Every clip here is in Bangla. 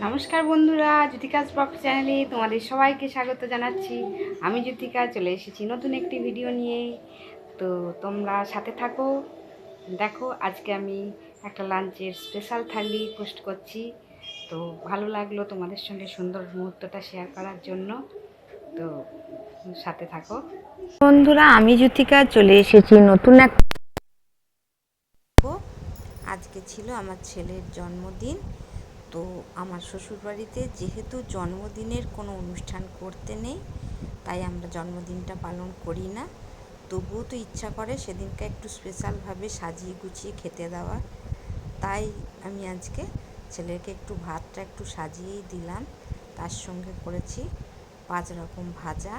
নমস্কার বন্ধুরা, জ্যোতিকাস ব্লগ চ্যানেলে তোমাদের সবাইকে স্বাগত জানাচ্ছি। আমি জ্যোতিকা চলে এসেছি নতুন একটি ভিডিও নিয়ে। তো তোমরা সাথে থাকো, দেখো আজকে আমি একটা লাঞ্চের স্পেশাল থালি পোস্ট করছি। তো ভালো লাগলো তোমাদের সঙ্গে সুন্দর মুহূর্তটা শেয়ার করার জন্য। তো সাথে থাকো বন্ধুরা, আমি জ্যোতিকা চলে এসেছি নতুন এক। আজকে ছিল আমার ছেলের জন্মদিন। তো আমার শ্বশুরবাড়িতে যেহেতু জন্মদিনের কোনো অনুষ্ঠান করতে নেই, তাই আমরা জন্মদিনটা পালন করি না। তবুও তো ইচ্ছা করে সেদিনকে একটু স্পেশালভাবে সাজিয়ে গুছিয়ে খেতে দেওয়ার। তাই আমি আজকে ছেলেকে একটু ভাতটা একটু সাজিয়েই দিলাম। তার সঙ্গে করেছি 5 রকম ভাজা,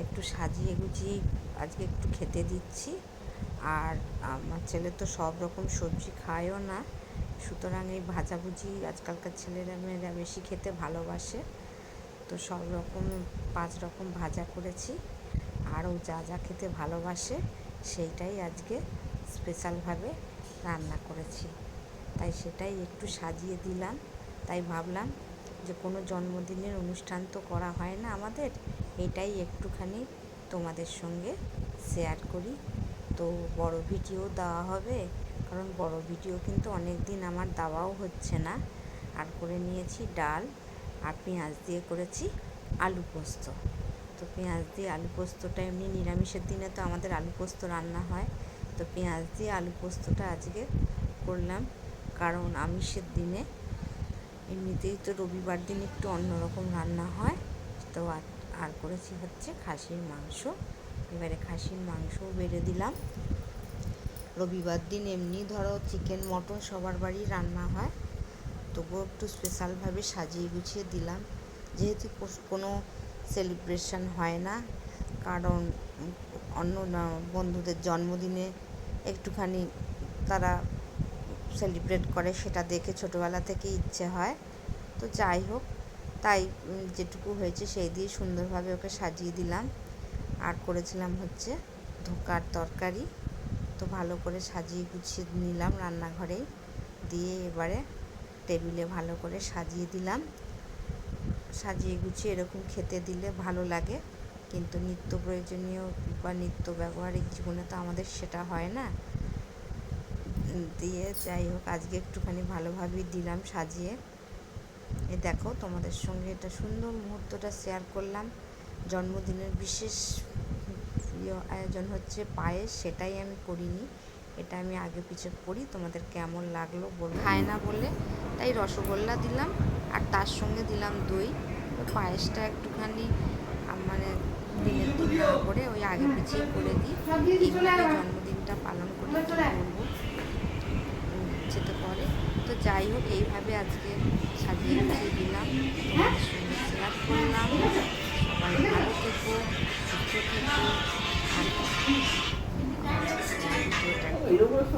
একটু সাজিয়ে গুছিয়ে আজকে একটু খেতে দিচ্ছি। আর আমার ছেলে তো সব রকম সবজি খায়ও না, সুতরাং এই ভাজাভুজি আজকালকার ছেলেরা মেয়েরা বেশি খেতে ভালোবাসে। তো সব রকম 5 রকম ভাজা করেছি। আরও যা যা খেতে ভালোবাসে সেইটাই আজকে স্পেশালভাবে রান্না করেছি। তাই সেটাই একটু সাজিয়ে দিলাম। তাই ভাবলাম যে কোনো জন্মদিনের অনুষ্ঠান তো করা হয় না আমাদের, এটাই একটুখানি তোমাদের সঙ্গে শেয়ার করি। তো বড় ভিডিও দেওয়া হবে, কারণ বড় ভিডিও কিন্তু অনেক দিন আমার দেওয়াও হচ্ছে না। আর করে নিয়েছি ডাল, আর পেঁয়াজ দিয়ে করেছি আলু পোস্ত। তো পেঁয়াজ দিয়ে আলু পোস্তটা এমনি নিরামিষের দিনে তো আমাদের আলু পোস্ত রান্না হয়। তো পেঁয়াজ দিয়ে আলু পোস্তটা আজকে করলাম, কারণ আমিষের দিনে এমনিতেই তো রবিবার দিন একটু অন্যরকম রান্না হয়। তো আর করেছি হচ্ছে খাসির মাংস। এবারে খাসির মাংসও বেড়ে দিলাম। রবিবার দিন এমনি ধরো চিকেন মটন সবার বাড়ি রান্না হয়, তবুও একটু স্পেশালভাবে সাজিয়ে গুছিয়ে দিলাম। যেহেতু কোনো সেলিব্রেশন হয় না, কারণ অন্য বন্ধুদের জন্মদিনে একটুখানি তারা সেলিব্রেট করে, সেটা দেখে ছোটোবেলা থেকে ইচ্ছে হয়। তো যাই হোক, তাই যেটুকু হয়েছে সেই দিয়ে সুন্দরভাবে ওকে সাজিয়ে দিলাম। আর করেছিলাম হচ্ছে ধোকার তরকারি। তো ভালো করে সাজিয়ে গুছিয়ে নিলাম রান্নাঘরেই, দিয়ে এবারে টেবিলে ভালো করে সাজিয়ে দিলাম। সাজিয়ে গুছিয়ে এরকম খেতে দিলে ভালো লাগে, কিন্তু নিত্য প্রয়োজনীয় বা নিত্য ব্যবহারিক জীবনে তো আমাদের সেটা হয় না। দিয়ে যাই হোক, আজকে একটুখানি ভালোভাবেই দিলাম সাজিয়ে। এ দেখো, তোমাদের সঙ্গে এটা সুন্দর মুহূর্তটা শেয়ার করলাম। জন্মদিনের বিশেষ প্রিয় আয়োজন হচ্ছে পায়েস, সেটাই আমি করিনি, এটা আমি আগে পিছে করি। তোমাদের কেমন লাগলো খায় না বলে তাই রসগোল্লা দিলাম, আর তার সঙ্গে দিলাম দই। তো পায়েসটা একটুখানি মানে দিনের দিন না করে ওই আগে পিছিয়ে করে দিই। এইভাবে জন্মদিনটা পালন করি, কী বলবো, ইচ্ছে তো করে। তো যাই হোক, এইভাবে আজকে সাজিয়ে গুছিয়ে দিলাম, তোমাদের সঙ্গে শেয়ার করলাম। সবাই ভালো থেকো, সুস্থ থেকো। আর ভিডিওটা